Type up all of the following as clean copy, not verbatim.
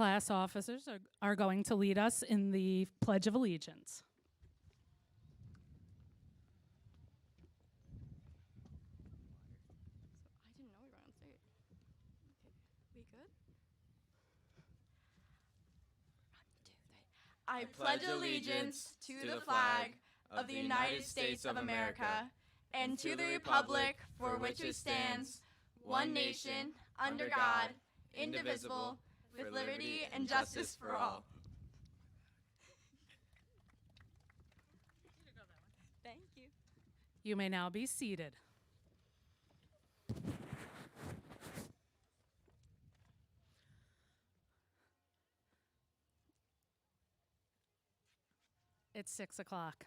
class officers are going to lead us in the Pledge of Allegiance. I didn't know we were on stage. Okay, we good? 1, 2, 3. I pledge allegiance to the flag of the United States of America and to the republic for which it stands, one nation, under God, indivisible, with liberty and justice for all. Thank you. You may now be seated. It's 6 o'clock.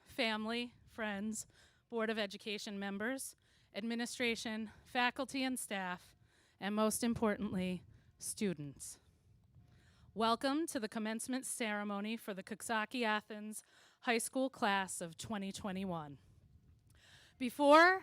Family, friends, Board of Education members, administration, faculty and staff, and most importantly, students. Welcome to the commencement ceremony for the Coxsackie-Athens High School class of 2021. Before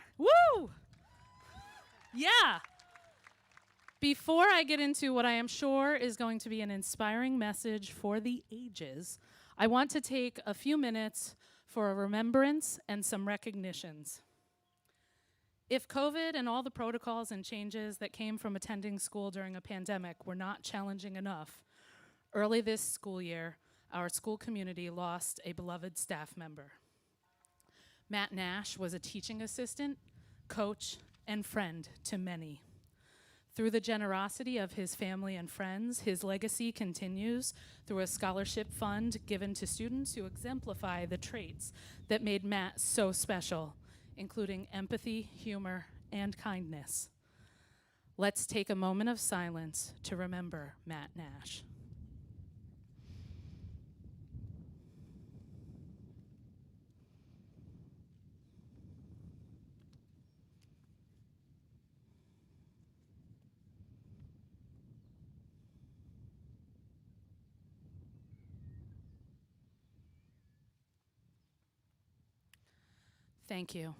I get into what I am sure is going to be an inspiring message for the ages, I want to take a few minutes for a remembrance and some recognitions. If COVID and all the protocols and changes that came from attending school during a pandemic were not challenging enough, early this school year, our school community lost a beloved staff member. Matt Nash was a teaching assistant, coach, and friend to many. Through the generosity of his family and friends, his legacy continues through a scholarship fund given to students who exemplify the traits that made Matt so special, including empathy, humor, and kindness. Let's take a moment of silence to remember Matt Nash. Thank you.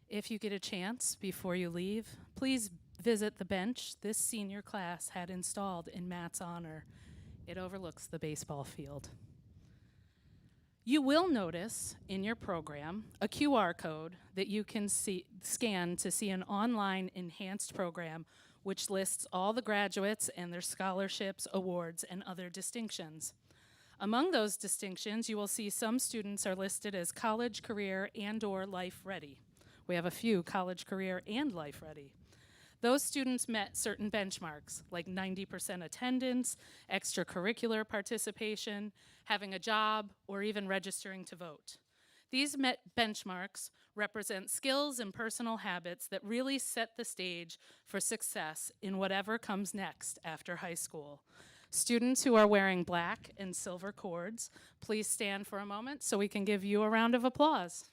If you get a chance before you leave, please visit the bench this senior class had installed in Matt's honor. It overlooks the baseball field. You will notice in your program a QR code that you can scan to see an online enhanced program which lists all the graduates and their scholarships, awards, and other distinctions. Among those distinctions, you will see some students are listed as college, career, and/or life ready. We have a few college, career, and life ready. Those students met certain benchmarks, like 90% attendance, extracurricular participation, having a job, or even registering to vote. These benchmarks represent skills and personal habits that really set the stage for success in whatever comes next after high school. Students who are wearing black and silver cords, please stand for a moment so we can give you a round of applause.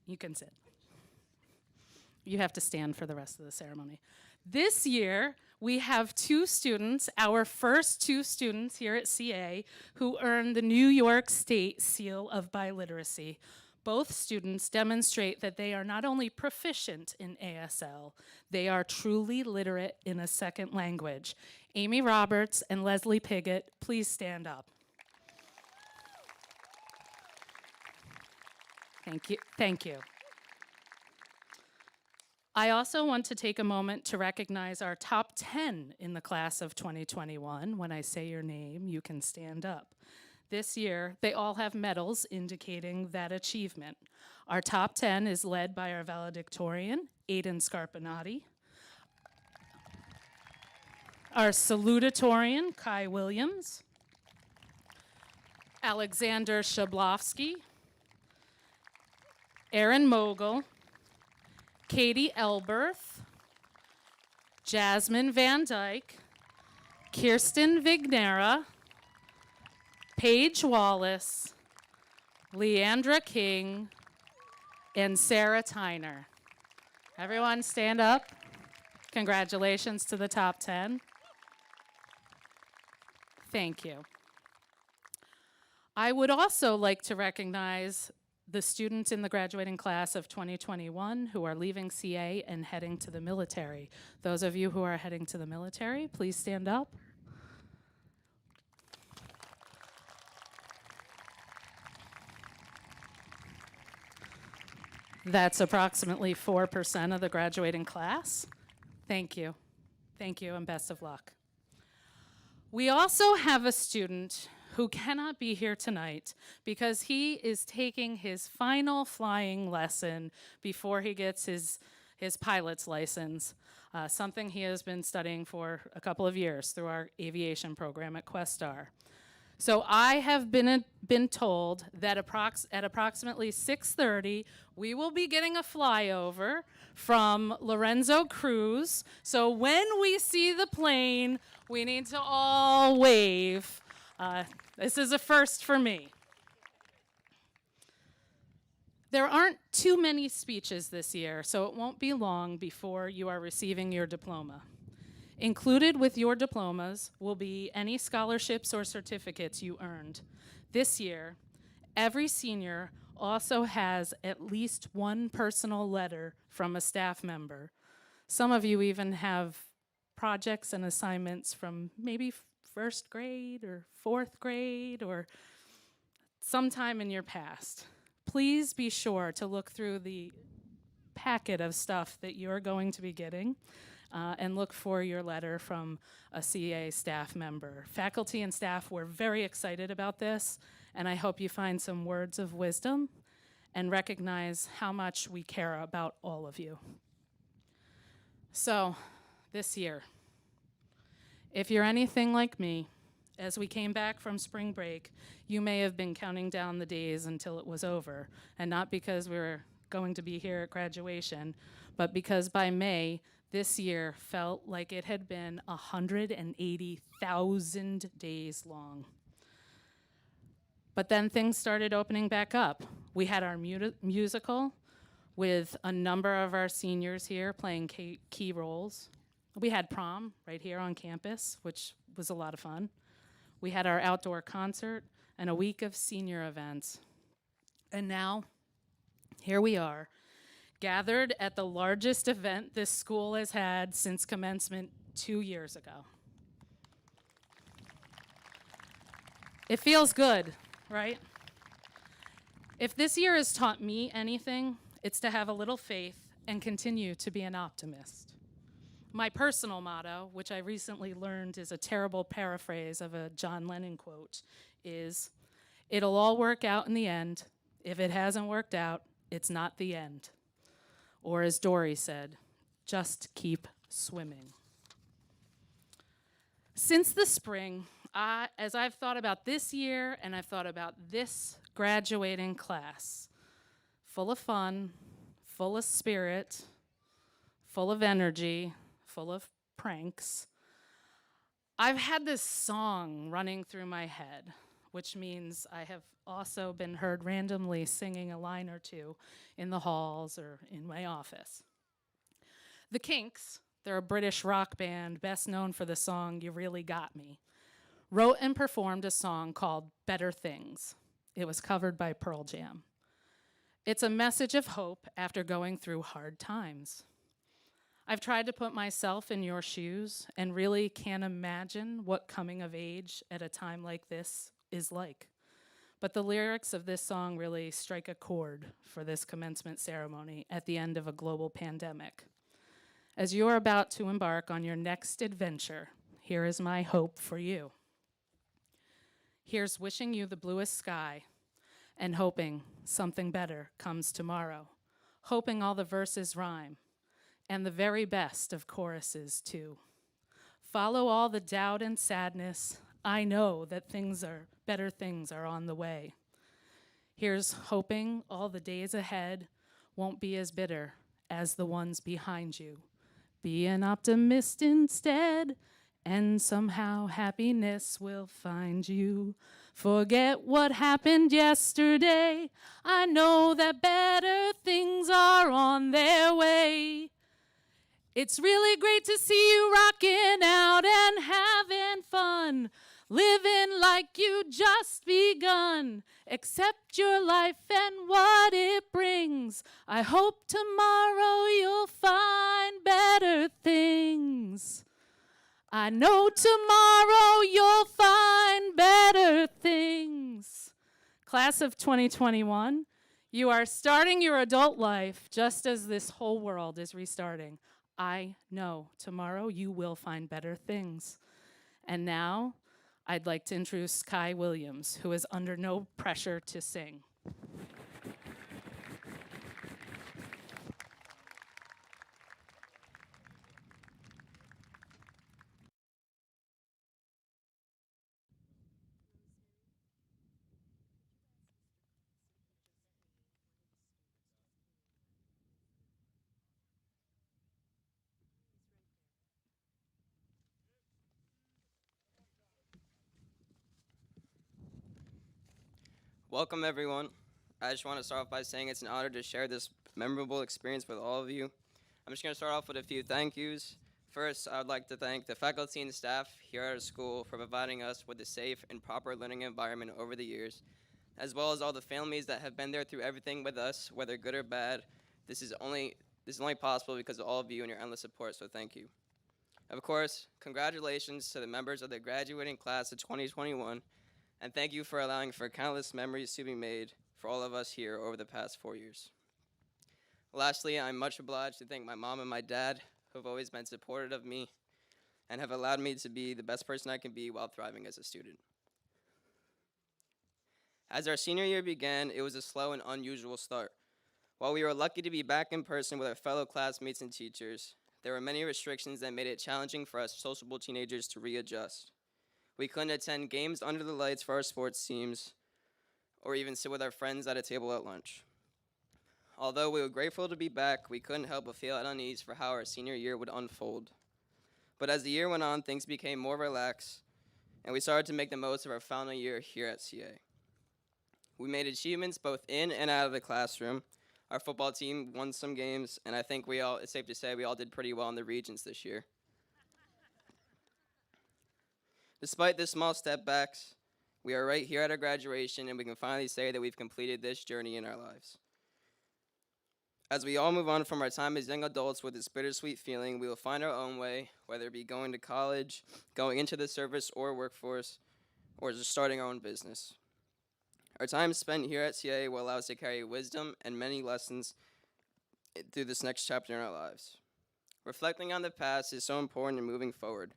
You can sit. You have to stand for the rest of the ceremony. This year, we have 2 students, our first 2 students here at CA, who earned the New York State Seal of Biliteracy. Both students demonstrate that they are not only proficient in ASL, they are truly literate in a second language. Amy Roberts and Leslie Piggott, please stand up. Thank you. Thank you. I also want to take a moment to recognize our top 10 in the class of 2021. When I say your name, you can stand up. This year, they all have medals indicating that achievement. Our top 10 is led by our valedictorian, Aiden Scarpinati, our salutatorian, Kai Williams, Alexander Shablowski, Aaron Mogul, Katie Elberth, Jasmine Van Dyke, Kirsten Vignera, Paige Wallace, Leandra King, and Sarah Tyner. Everyone stand up. Congratulations to the top 10. Thank you. I would also like to recognize the students in the graduating class of 2021 who are leaving CA and heading to the military. Those of you who are heading to the military, please stand up. That's approximately 4% of the graduating class. Thank you. Thank you, and best of luck. We also have a student who cannot be here tonight because he is taking his final flying lesson before he gets his pilot's license, something he has been studying for a couple of years through our aviation program at Questar. So I have been told that at approximately 6:30, we will be getting a flyover from Lorenzo Cruz. So when we see the plane, we need to all wave. This is a first for me. There aren't too many speeches this year, so it won't be long before you are receiving your diploma. Included with your diplomas will be any scholarships or certificates you earned. This year, every senior also has at least one personal letter from a staff member. Some of you even have projects and assignments from maybe first grade or fourth grade or sometime in your past. Please be sure to look through the packet of stuff that you're going to be getting and look for your letter from a CA staff member. Faculty and staff were very excited about this, and I hope you find some words of wisdom and recognize how much we care about all of you. So, this year, if you're anything like me, as we came back from spring break, you may have been counting down the days until it was over, and not because we were going to be here at graduation, but because by May, this year felt like it had been 180,000 days long. But then things started opening back up. We had our musical with a number of our seniors here playing key roles. We had prom right here on campus, which was a lot of fun. We had our outdoor concert and a week of senior events. And now, here we are, gathered at the largest event this school has had since commencement 2 years ago. It feels good, right? If this year has taught me anything, it's to have a little faith and continue to be an optimist. My personal motto, which I recently learned is a terrible paraphrase of a John Lennon quote, is, "It'll all work out in the end. If it hasn't worked out, it's not the end." Or as Dory said, just keep swimming. Since the spring, as I've thought about this year and I've thought about this graduating class, full of fun, full of spirit, full of energy, full of pranks, I've had this song running through my head, which means I have also been heard randomly singing a line or two in the halls or in my office. The Kinks, they're a British rock band best known for the song "You Really Got Me," wrote and performed a song called "Better Things." It was covered by Pearl Jam. It's a message of hope after going through hard times. I've tried to put myself in your shoes and really can't imagine what coming of age at a time like this is like. But the lyrics of this song really strike a chord for this commencement ceremony at the end of a global pandemic. As you're about to embark on your next adventure, here is my hope for you. Here's wishing you the bluest sky and hoping something better comes tomorrow, hoping all the verses rhyme, and the very best of choruses too. Follow all the doubt and sadness. I know that better things are on the way. Here's hoping all the days ahead won't be as bitter as the ones behind you. Be an optimist instead, and somehow happiness will find you. Forget what happened yesterday. I know that better things are on their way. It's really great to see you rocking out and having fun. living like you just begun. Accept your life and what it brings. I hope tomorrow you'll find better things. I know tomorrow you'll find better things. Class of 2021, you are starting your adult life just as this whole world is restarting. I know tomorrow you will find better things. And now, I'd like to introduce Kai Williams, who is under no pressure to sing. Welcome, everyone. I just want to start off by saying it's an honor to share this memorable experience with all of you. I'm just going to start off with a few thank yous. First, I would like to thank the faculty and staff here at our school for providing us with a safe and proper learning environment over the years, as well as all the families that have been there through everything with us, whether good or bad. This is only possible because of all of you and your endless support, so thank you. Of course, congratulations to the members of the graduating class of 2021, and thank you for allowing for countless memories to be made for all of us here over the past 4 years. Lastly, I'm much obliged to thank my mom and my dad, who have always been supportive of me and have allowed me to be the best person I can be while thriving as a student. As our senior year began, it was a slow and unusual start. While we were lucky to be back in person with our fellow classmates and teachers, there were many restrictions that made it challenging for us sociable teenagers to readjust. We couldn't attend games under the lights for our sports teams, or even sit with our friends at a table at lunch. Although we were grateful to be back, we couldn't help but feel at unease for how our senior year would unfold. But as the year went on, things became more relaxed, and we started to make the most of our final year here at CA. We made achievements both in and out of the classroom. Our football team won some games, and I think it's safe to say we all did pretty well in the regions this year. Despite the small setbacks, we are right here at our graduation, and we can finally say that we've completed this journey in our lives. As we all move on from our time as young adults with this bittersweet feeling, we will find our own way, whether it be going to college, going into the service or workforce, or just starting our own business. Our time spent here at CA will allow us to carry wisdom and many lessons through this next chapter in our lives. Reflecting on the past is so important in moving forward.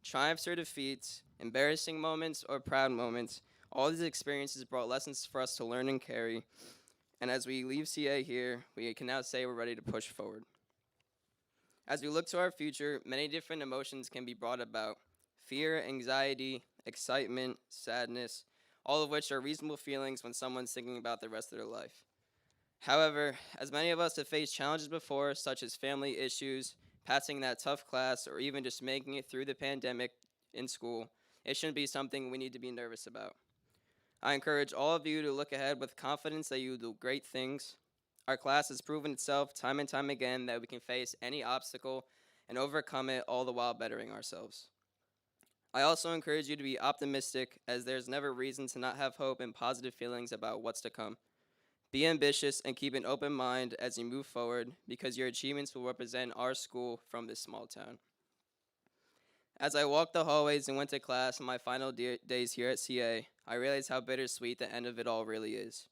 Triumphs or defeats, embarrassing moments or proud moments, all these experiences brought lessons for us to learn and carry. And as we leave CA here, we can now say we're ready to push forward. As we look to our future, many different emotions can be brought about. Fear, anxiety, excitement, sadness, all of which are reasonable feelings when someone's thinking about the rest of their life. However, as many of us have faced challenges before, such as family issues, passing that tough class, or even just making it through the pandemic in school, it shouldn't be something we need to be nervous about. I encourage all of you to look ahead with confidence that you will do great things. Our class has proven itself time and time again that we can face any obstacle and overcome it, all the while bettering ourselves. I also encourage you to be optimistic, as there's never reason to not have hope and positive feelings about what's to come. Be ambitious and keep an open mind as you move forward, because your achievements will represent our school from this small town. As I walked the hallways and went to class in my final days here at CA, I realized how bittersweet the end of it all really is.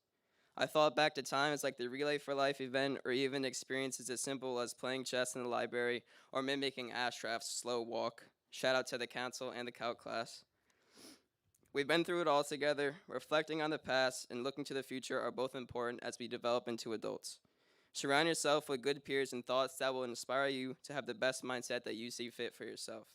I thought back to times like the Relay for Life event, or even experiences as simple as playing chess in the library or mimicking Ashraf's slow walk. Shout out to the council and the Calc class. We've been through it all together. Reflecting on the past and looking to the future are both important as we develop into adults. Surround yourself with good peers and thoughts that will inspire you to have the best mindset that you see fit for yourself.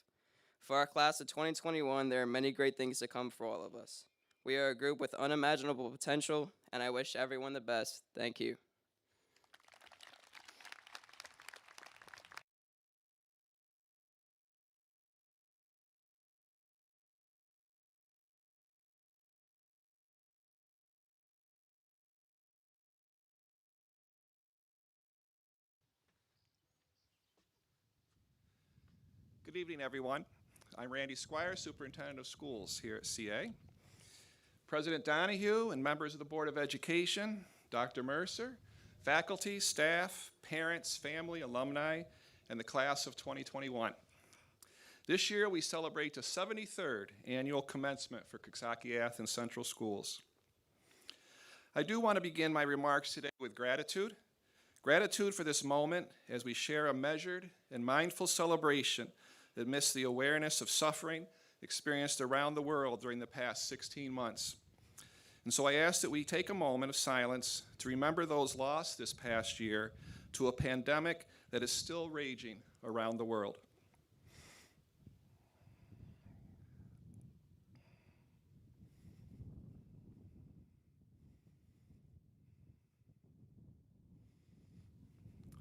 For our class of 2021, there are many great things to come for all of us. We are a group with unimaginable potential, and I wish everyone the best. Thank you. Good evening, everyone. I'm Randy Squire, Superintendent of Schools here at CA. President Donahue and members of the Board of Education, Dr. Mercer, faculty, staff, parents, family, alumni, and the class of 2021. This year we celebrate the 73rd annual commencement for Coxsackie-Athens Central Schools. I do want to begin my remarks today with gratitude. Gratitude for this moment as we share a measured and mindful celebration amidst the awareness of suffering experienced around the world during the past 16 months. And so I ask that we take a moment of silence to remember those lost this past year to a pandemic that is still raging around the world.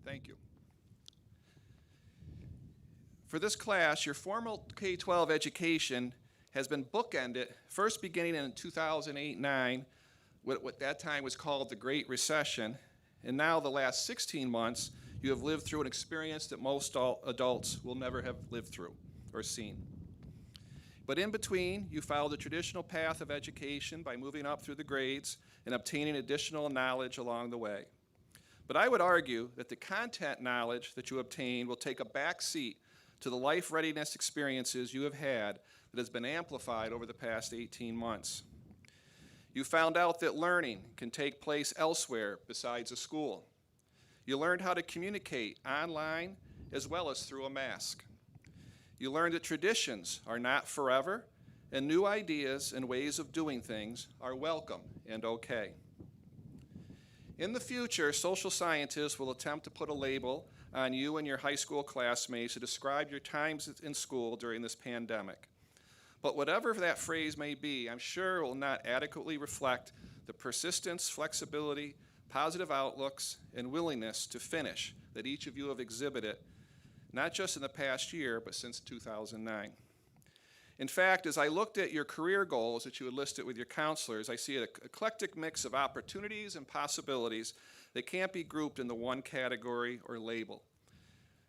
Thank you. For this class, your formal K-12 education has been bookended, first beginning in 2008-9, what that time was called the Great Recession, and now the last 16 months, you have lived through an experience that most adults will never have lived through or seen. But in between, you followed the traditional path of education by moving up through the grades and obtaining additional knowledge along the way. But I would argue that the content knowledge that you obtain will take a back seat to the life readiness experiences you have had that has been amplified over the past 18 months. You found out that learning can take place elsewhere besides a school. You learned how to communicate online as well as through a mask. You learned that traditions are not forever, and new ideas and ways of doing things are welcome and okay. In the future, social scientists will attempt to put a label on you and your high school classmates to describe your times in school during this pandemic. But whatever that phrase may be, I'm sure it will not adequately reflect the persistence, flexibility, positive outlooks, and willingness to finish that each of you have exhibited, not just in the past year, but since 2009. In fact, as I looked at your career goals that you had listed with your counselors, I see an eclectic mix of opportunities and possibilities that can't be grouped into one category or label.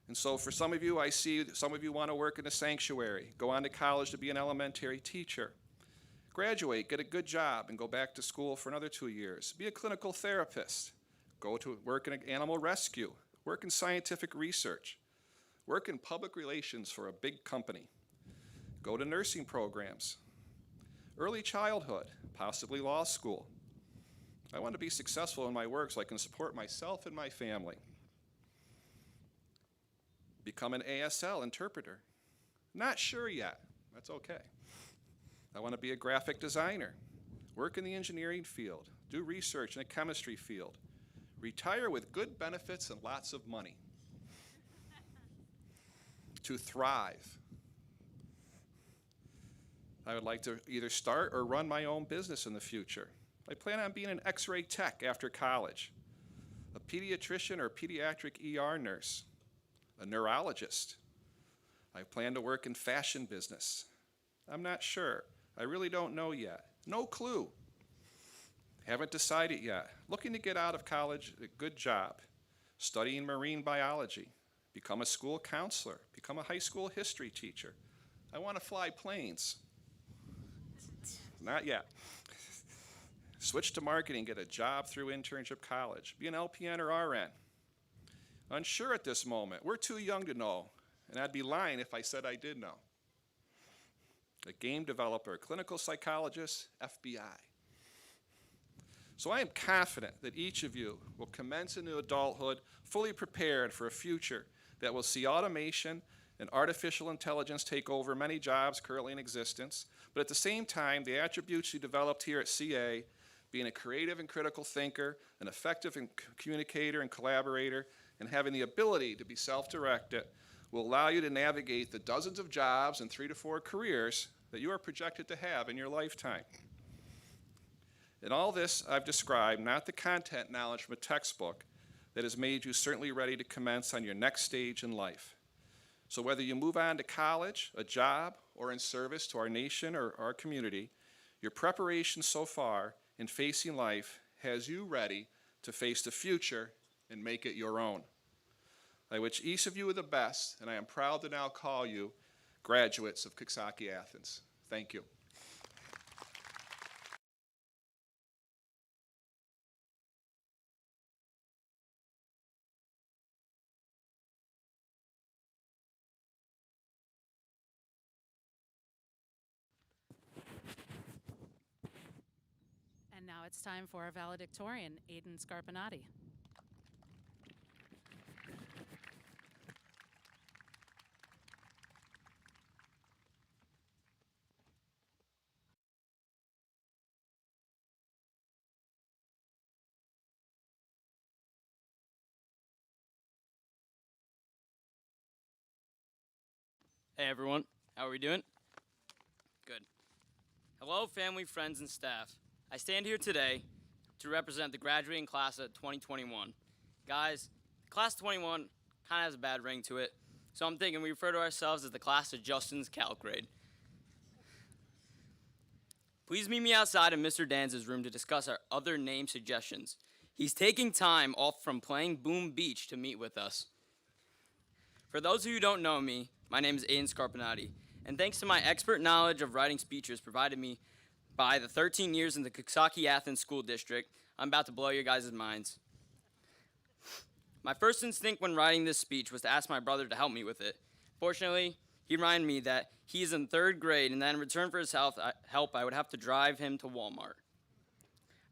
And so for some of you, I see some of you want to work in a sanctuary, go on to college to be an elementary teacher, graduate, get a good job, and go back to school for another 2 years, be a clinical therapist, go to work in animal rescue, work in scientific research, work in public relations for a big company, go to nursing programs, early childhood, possibly law school. I want to be successful in my work so I can support myself and my family. Become an ASL interpreter. Not sure yet. That's okay. I want to be a graphic designer, work in the engineering field, do research in the chemistry field, retire with good benefits and lots of money. To thrive. I would like to either start or run my own business in the future. I plan on being an X-ray tech after college, a pediatrician or pediatric ER nurse, a neurologist. I plan to work in fashion business. I'm not sure. I really don't know yet. No clue. Haven't decided yet. Looking to get out of college, a good job, studying marine biology, become a school counselor, become a high school history teacher. I want to fly planes. Not yet. Switch to marketing, get a job through internship college, be an LPN or RN. Unsure at this moment. We're too young to know, and I'd be lying if I said I did know. A game developer, clinical psychologist, FBI. So I am confident that each of you will commence into adulthood fully prepared for a future that will see automation and artificial intelligence take over many jobs currently in existence, but at the same time, the attributes you developed here at CA, being a creative and critical thinker, an effective communicator and collaborator, and having the ability to be self-directed, will allow you to navigate the dozens of jobs and 3 to 4 careers that you are projected to have in your lifetime. In all this I've described, not the content knowledge from a textbook that has made you certainly ready to commence on your next stage in life. So whether you move on to college, a job, or in service to our nation or our community, your preparation so far in facing life has you ready to face the future and make it your own. I wish each of you the best, and I am proud to now call you graduates of Coxsackie-Athens. Thank you. And now it's time for our valedictorian, Aiden Scarpinati. Hey everyone, how are we doing? Good. Hello family, friends, and staff. I stand here today to represent the graduating class of 2021. Guys, class 21 kind of has a bad ring to it, so I'm thinking we refer to ourselves as the class of Justin's calc grade. Please meet me outside in Mr. Danz's room to discuss our other name suggestions. He's taking time off from playing Boom Beach to meet with us. For those of you who don't know me, my name is Aiden Scarpinati, and thanks to my expert knowledge of writing speeches provided me by the 13 years in the Coxsackie-Athens School District, I'm about to blow your guys' minds. My first instinct when writing this speech was to ask my brother to help me with it. Fortunately, he reminded me that he is in 3rd grade, and that in return for his help, I would have to drive him to Walmart.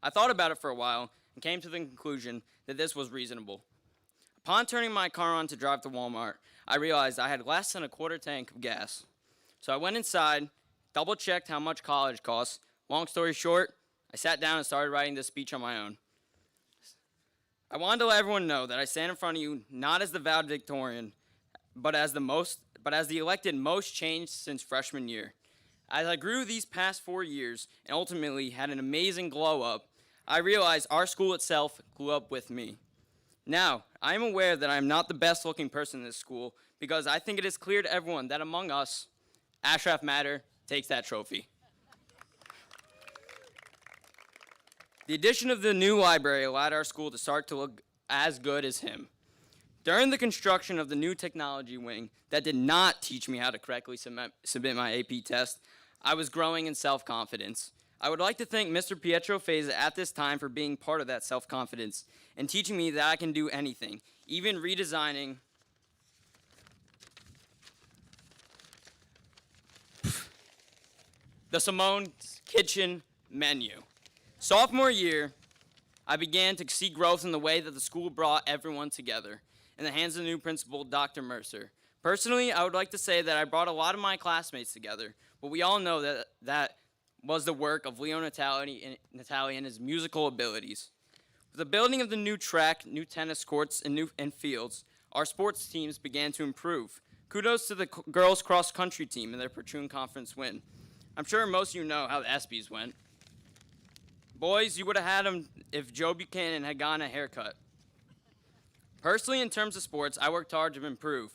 I thought about it for a while and came to the conclusion that this was reasonable. Upon turning my car on to drive to Walmart, I realized I had less than a quarter tank of gas. So I went inside, double-checked how much college costs. Long story short, I sat down and started writing this speech on my own. I wanted to let everyone know that I stand in front of you not as the valedictorian, but as the elected most changed since freshman year. As I grew these past 4 years and ultimately had an amazing glow-up, I realized our school itself grew up with me. Now, I am aware that I am not the best-looking person in this school because I think it is clear to everyone that among us, Ashraf Matter takes that trophy. The addition of the new library allowed our school to start to look as good as him. During the construction of the new technology wing that did not teach me how to correctly submit my AP test, I was growing in self-confidence. I would like to thank Mr. Pietro Feza at this time for being part of that self-confidence and teaching me that I can do anything, even redesigning the Simone's Kitchen menu. Sophomore year, I began to see growth in the way that the school brought everyone together in the hands of the new principal, Dr. Mercer. Personally, I would like to say that I brought a lot of my classmates together, but we all know that was the work of Leo Natali and his musical abilities. With the building of the new track, new tennis courts, and fields, our sports teams began to improve. Kudos to the girls' cross-country team in their Platoon Conference win. I'm sure most of you know how the ESPYs went. Boys, you would have had them if Joe Buchanan had gotten a haircut. Personally, in terms of sports, I worked hard to improve,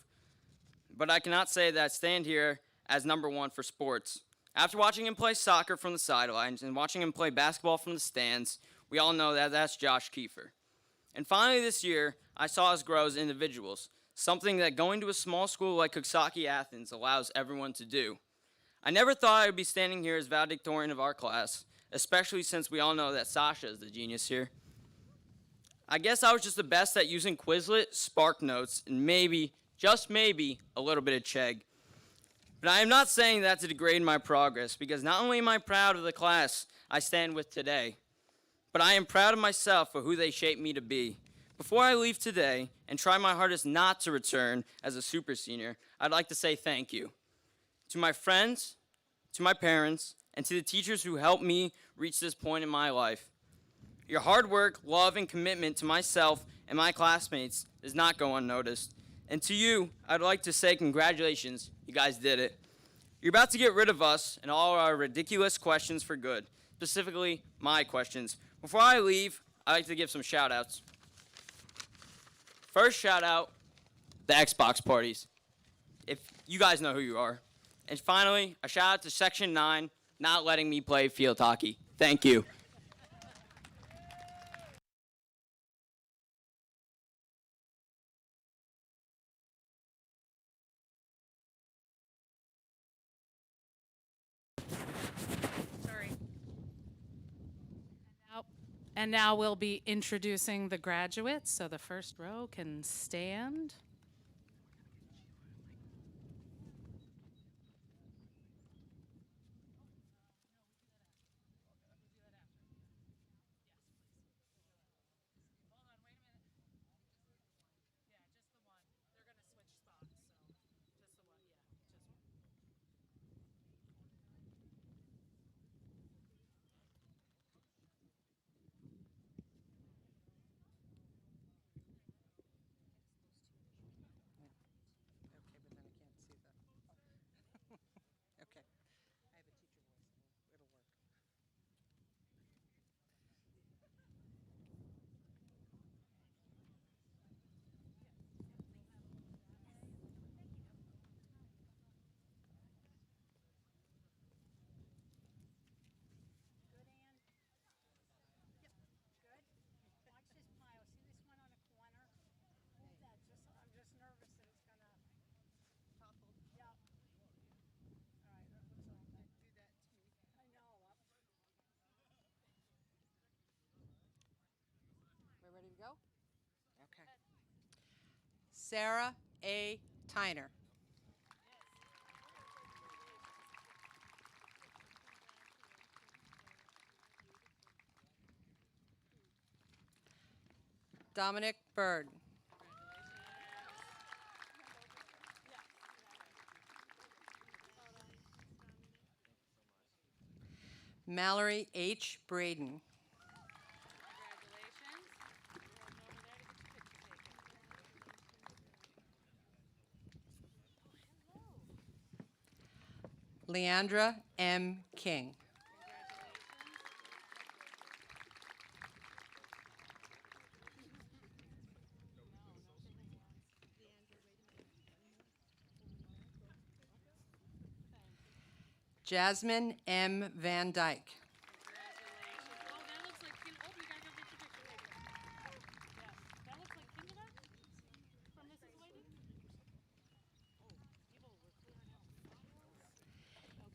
but I cannot say that I stand here as number one for sports. After watching him play soccer from the sidelines and watching him play basketball from the stands, we all know that that's Josh Kiefer. And finally this year, I saw us grow as individuals, something that going to a small school like Coxsackie-Athens allows everyone to do. I never thought I would be standing here as valedictorian of our class, especially since we all know that Sasha is the genius here. I guess I was just the best at using Quizlet, SparkNotes, and maybe, just maybe, a little bit of Chegg. But I am not saying that to degrade my progress, because not only am I proud of the class I stand with today, but I am proud of myself for who they shaped me to be. Before I leave today and try my hardest not to return as a super senior, I'd like to say thank you. To my friends, to my parents, and to the teachers who helped me reach this point in my life. Your hard work, love, and commitment to myself and my classmates does not go unnoticed. And to you, I'd like to say congratulations, you guys did it. You're about to get rid of us and all our ridiculous questions for good, specifically my questions. Before I leave, I'd like to give some shout outs. First shout out, the Xbox parties. If you guys know who you are. And finally, a shout out to Section 9 not letting me play field hockey. Thank you. And now we'll be introducing the graduates, so the first row can stand. Okay, but then I can't see the. Okay. I have a teacher voice. It'll work. Good, Ann? Yep, good. Watch this pile. See this one on the corner? Move that. I'm just nervous that it's gonna topple. Yep. All right, that looks all right. Do that to me. I know. We're ready to go? Okay. Sarah A. Tyner. Dominic Bird. Mallory H. Braden. Leandra M. King. Jasmine M. Van Dyke.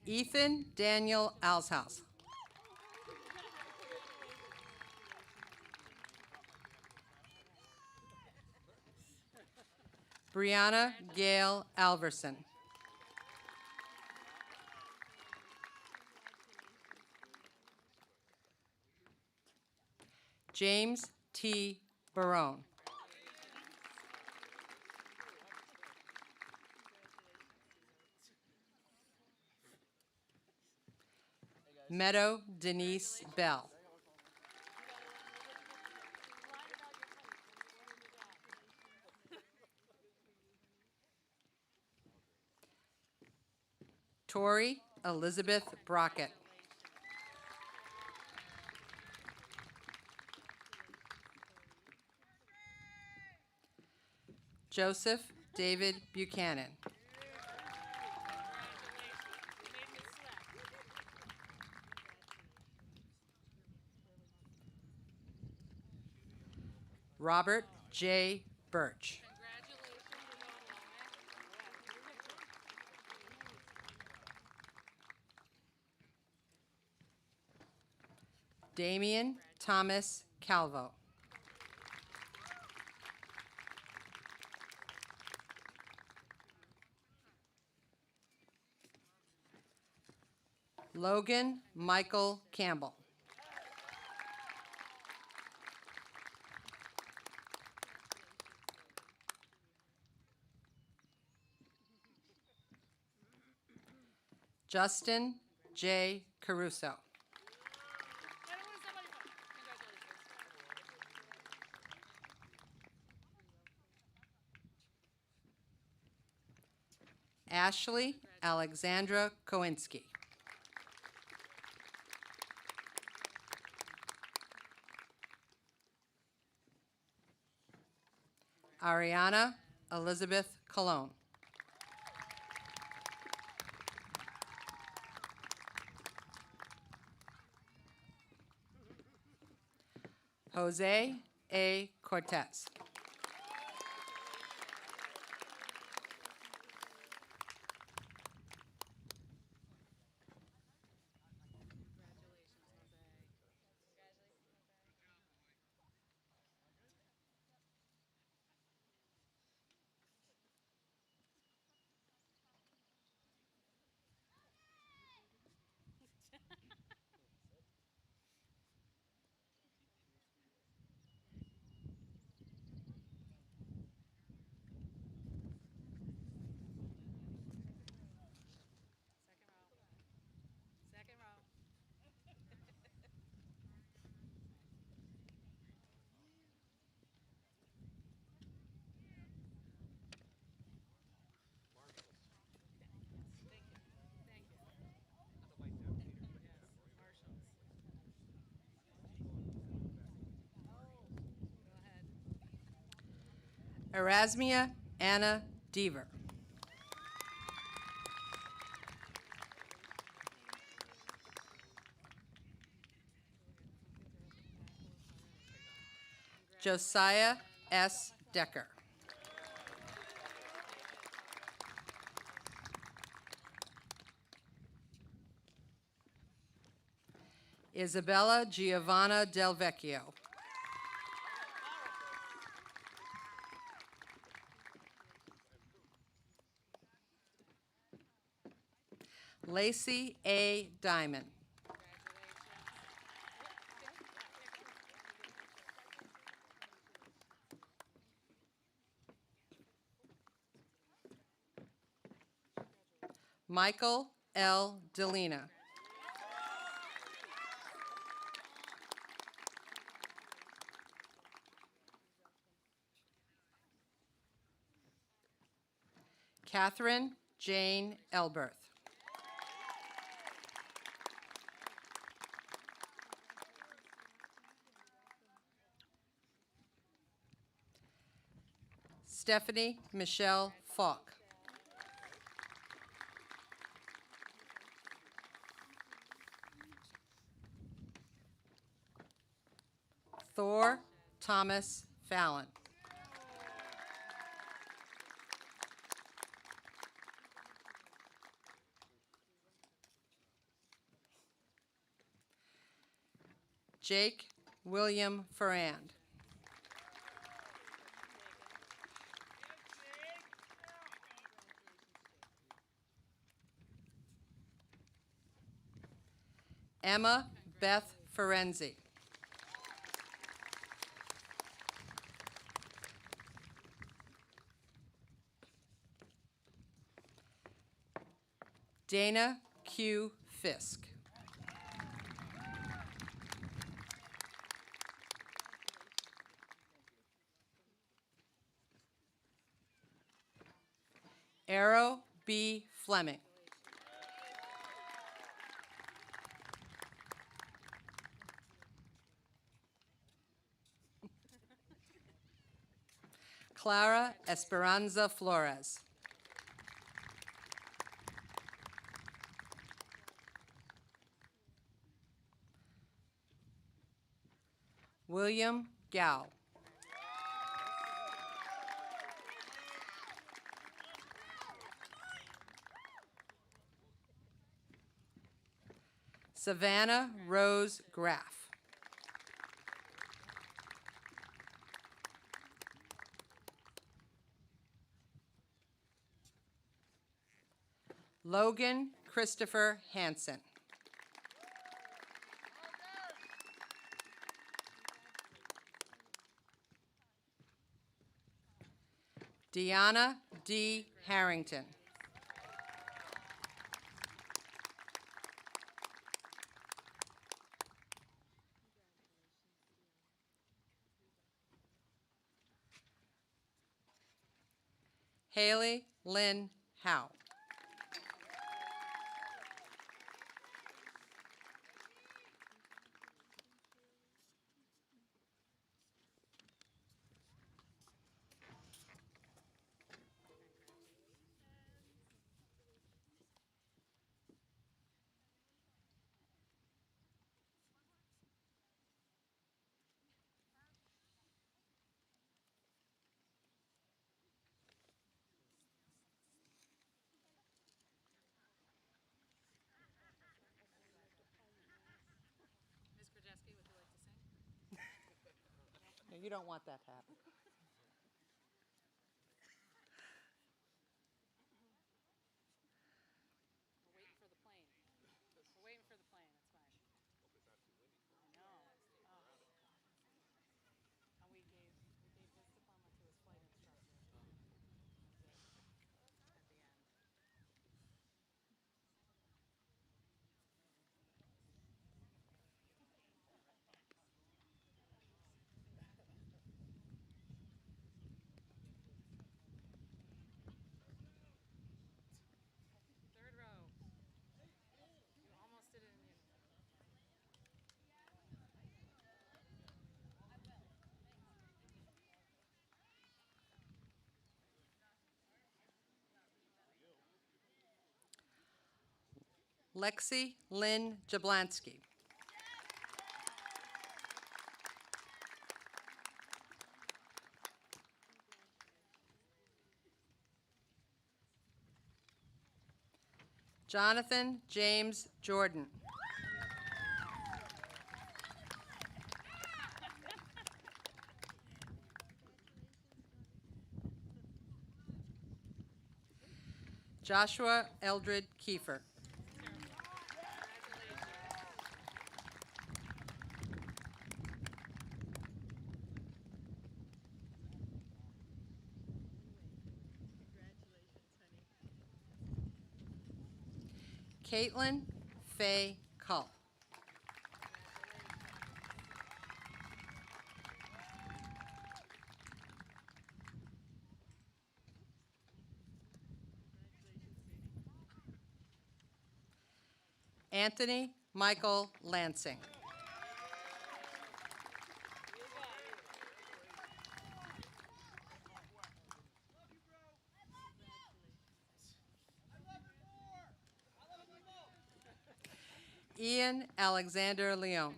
Ethan Daniel Alshouse. Brianna Gail Alverson. James T. Barone. Meadow Denise Bell. Tori Elizabeth Brockett. Joseph David Buchanan. Robert J. Birch. Damian Thomas Calvo. Logan Michael Campbell. Justin J. Caruso. Ashley Alexandra Kowinski. Ariana Elizabeth Colon. Jose A. Cortez. Erasmia Anna Deaver. Josiah S. Decker. Isabella Giovanna Del Vecchio. Lacey A. Diamond. Michael L. Delina. Catherine Jane Elberth. Stephanie Michelle Falk. Thor Thomas Fallon. Jake William Ferrand. Emma Beth Ferenzi. Dana Q. Fisk. Arrow B. Fleming. Clara Esperanza Flores. William Gao. Savannah Rose Graff. Logan Christopher Hansen. Deanna D. Harrington. Haley Lynn Howe. Ms. Krajewski, would you like to sing? No, you don't want that to happen. We're waiting for the plane. We're waiting for the plane. It's fine. I know. Oh. And we gave his diploma to his flight instructor. At the end. Lexi Lynn Jablansky. Jonathan James Jordan. Joshua Eldred Kiefer. Caitlin Faye Cull. Anthony Michael Lansing. Ian Alexander Leon.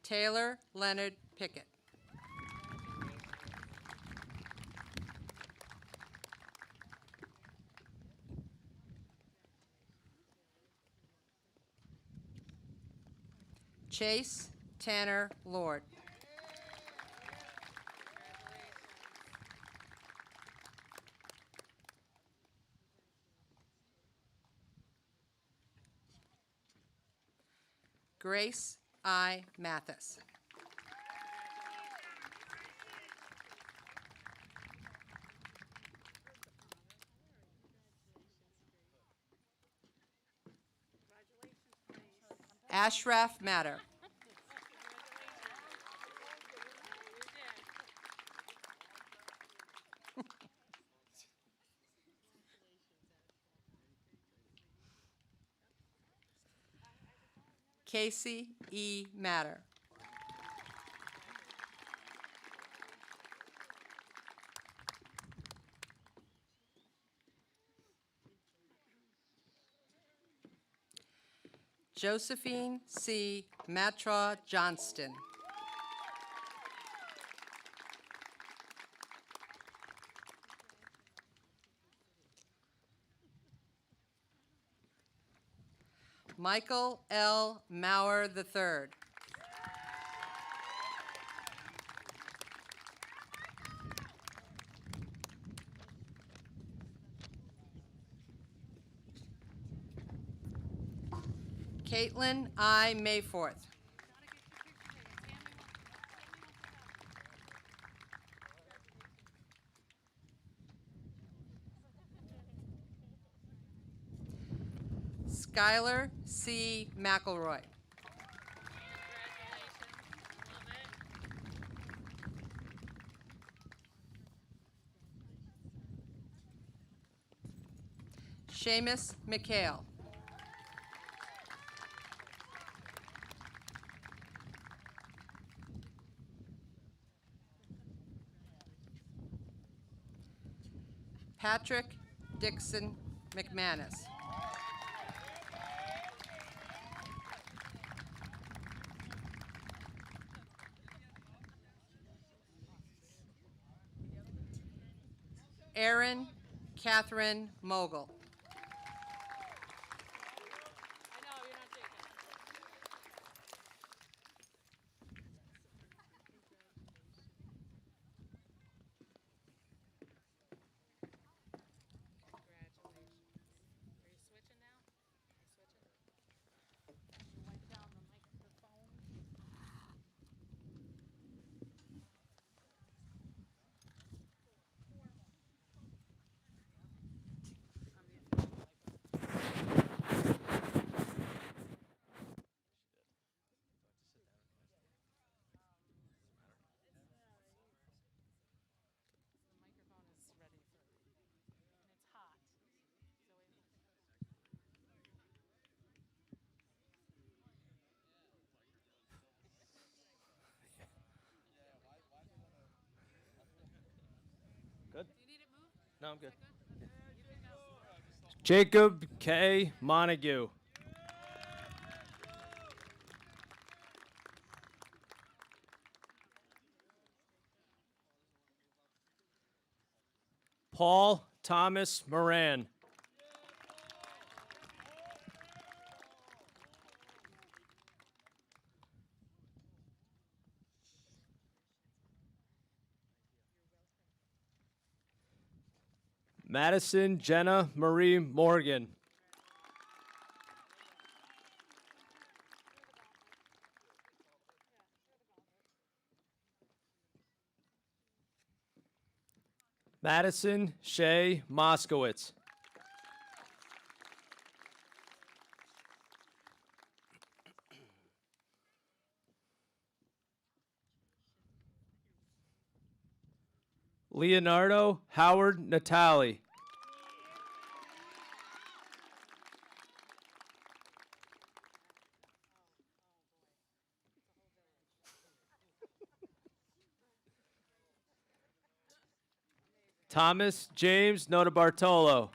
Taylor Leonard Pickett. Chase Tanner Lord. Grace I. Mathis. Ashraf Matter. Casey E. Matter. Josephine C. Matra Johnston. Michael L. Maurer III. Caitlin I. Mayforth. Skylar C. McElroy. Seamus McHale. Patrick Dixon McManus. Erin Catherine Mogul. No, I'm good. Jacob K. Montague. Paul Thomas Moran. Madison Jenna Marie Morgan. Madison Shay Moskowitz. Leonardo Howard Natali. Thomas James Notabartolo.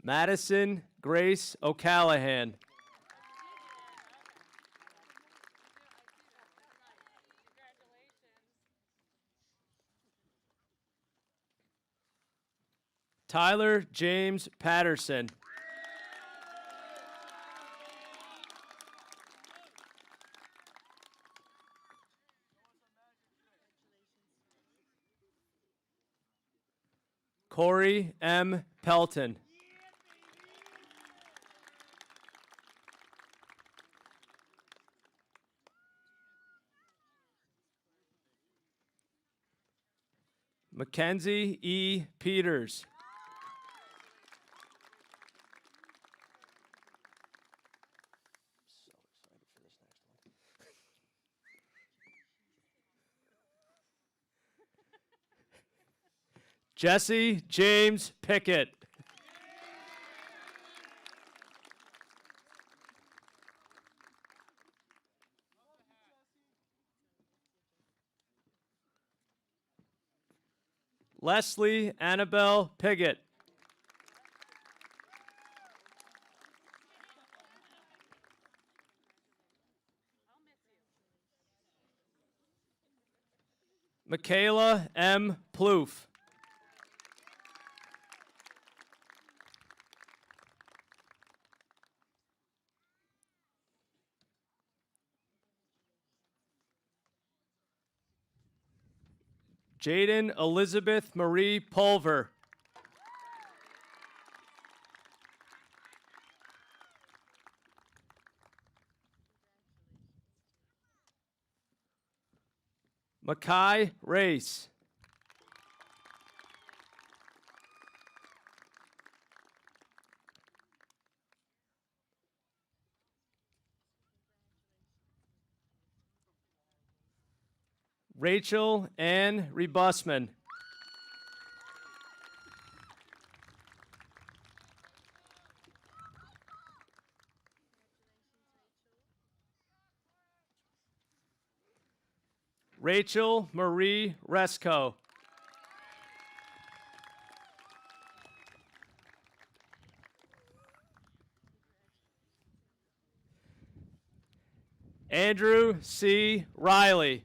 Madison Grace O'Callahan. Tyler James Patterson. Corey M. Pelton. Mackenzie E. Peters. Jesse James Pickett. Leslie Annabelle Piggott. Michaela M. Plouffe. Jaden Elizabeth Marie Pulver. Makai Race. Rachel Ann Rebusman. Rachel Marie Resco. Andrew C. Riley.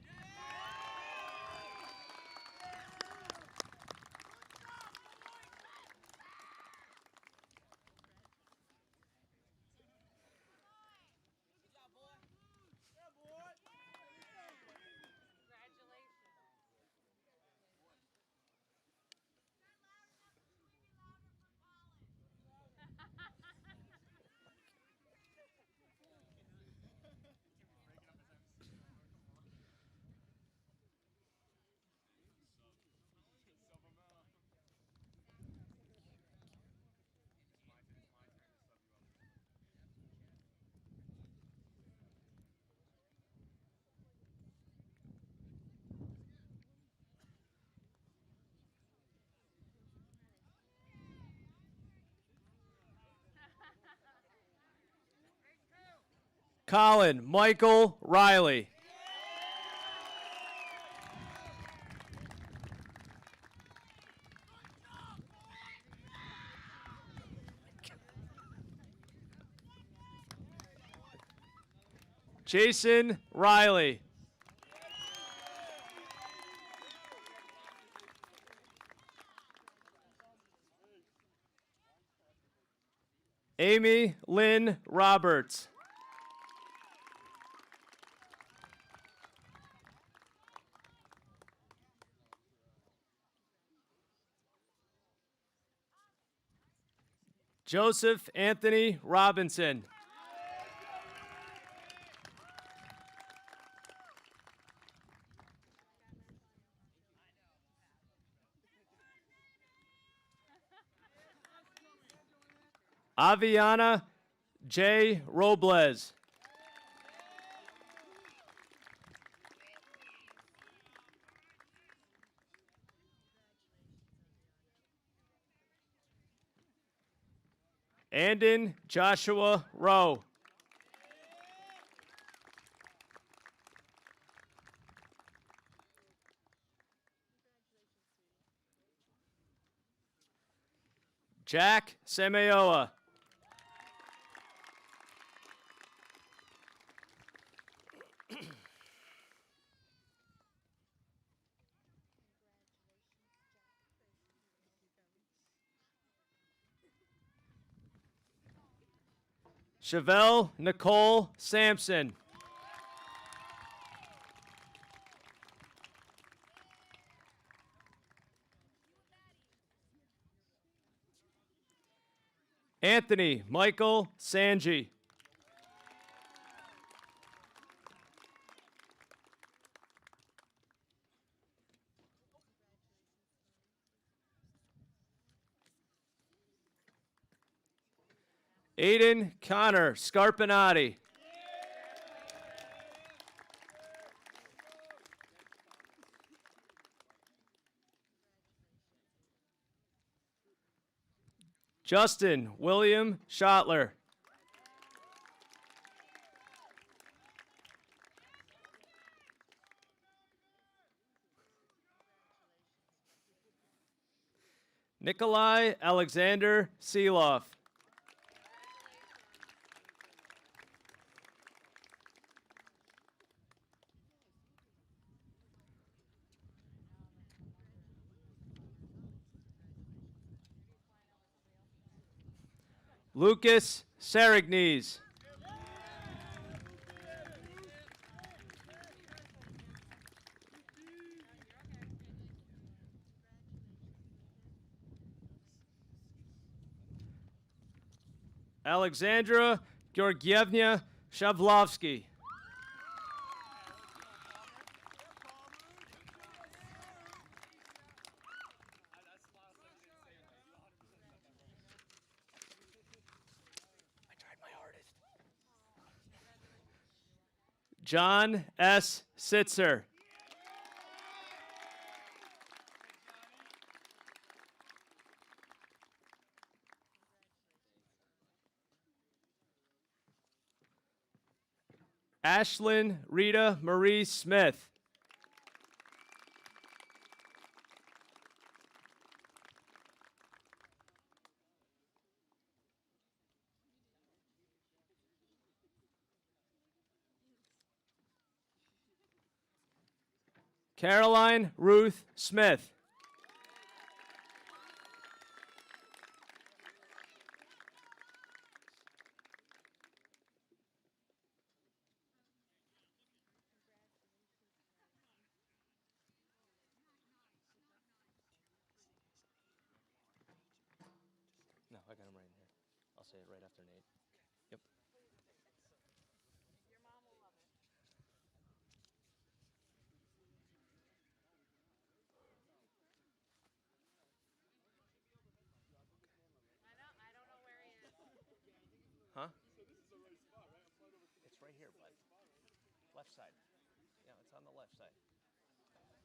Colin Michael Riley. Jason Riley. Amy Lynn Roberts. Joseph Anthony Robinson. Aviana J. Robles. Andon Joshua Rowe. Jack Semeoa. Chevelle Nicole Sampson. Anthony Michael Sanji. Aiden Connor Scarpinati. Justin William Schottler. Nikolai Alexander Seeloff. Lucas Saragnes. Alexandra Georgievna Shavlovsky. John S. Sitzer. Ashlyn Rita Marie Smith. Caroline Ruth Smith. No, I got him right in here. I'll say it right after Nate. Yep. Huh? It's right here, bud. Left side. Yeah, it's on the left side. Don't worry.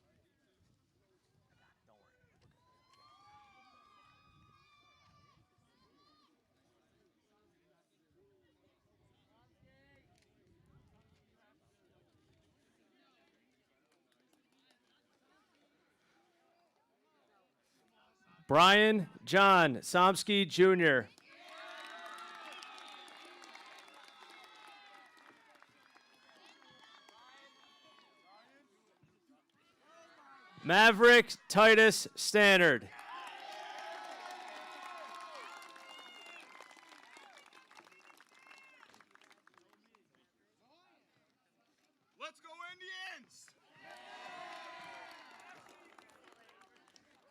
Brian John Somsky Jr. Maverick Titus Stannard. Let's go Indians!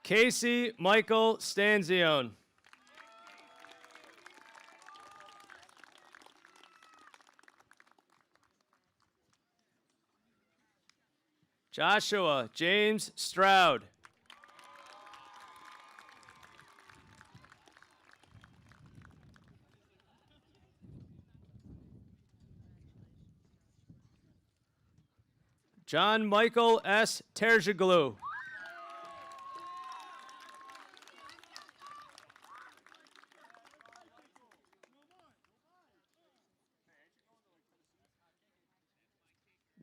Casey Michael Stanzione. Joshua James Stroud. John Michael S. Terjiglu.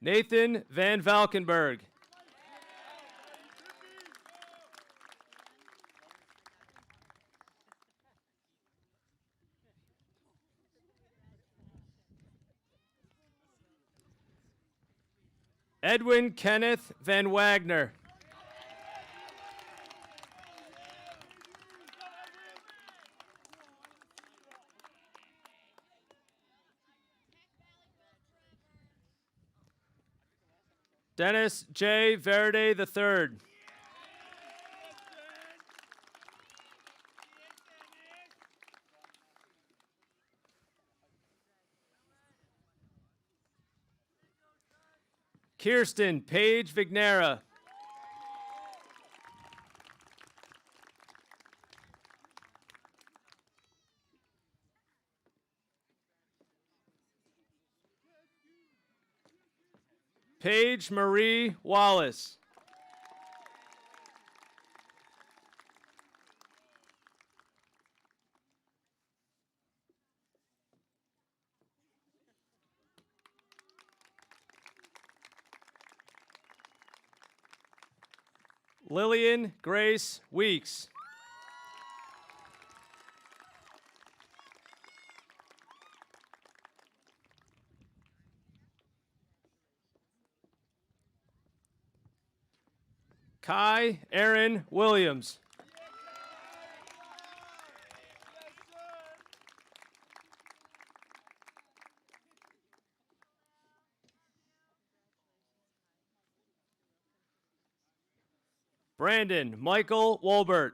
Nathan Van Valkenburg. Edwin Kenneth Van Wagner. Dennis J. Verde III. Kirsten Paige Vignera. Paige Marie Wallace. Lillian Grace Weeks. Kai Aaron Williams. Brandon Michael Wolbert.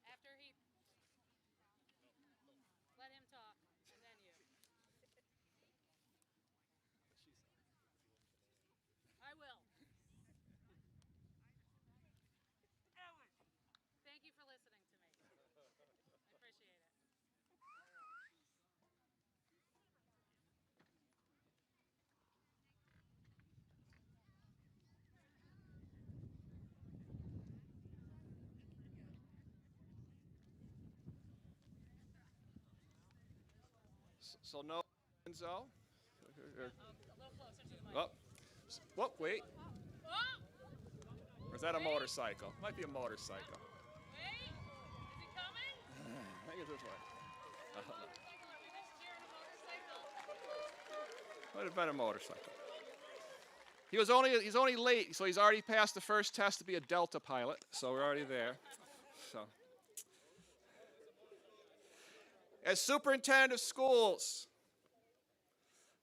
After he, let him talk, and then you. I will. Thank you for listening to me. I appreciate it. So no, Enzo. A little closer to the mic. Oh, whoop, wait. Oh! Or is that a motorcycle? Might be a motorcycle. Wait! Is he coming? I think it's this way. Motorcycle? Are we just cheering a motorcycle? Might have been a motorcycle. He's only late, so he's already passed the first test to be a Delta pilot. So we're already there. So, as superintendent of schools,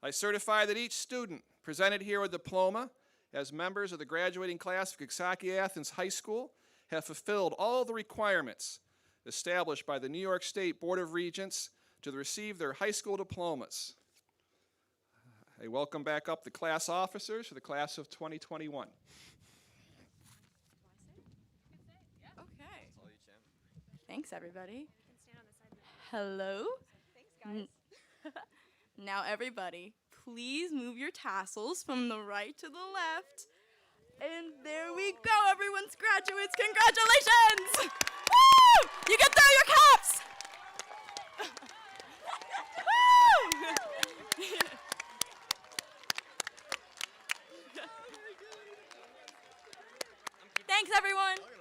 I certify that each student presented here with a diploma as members of the graduating class of Coxsackie-Athens High School have fulfilled all the requirements established by the New York State Board of Regents to receive their high school diplomas. I welcome back up the class officers for the class of 2021. Okay. Thanks, everybody. Hello. Thanks, guys. Now, everybody, please move your tassels from the right to the left. And there we go, everyone's graduates. Congratulations! Woo! You can throw your caps! Woo! Thanks, everyone.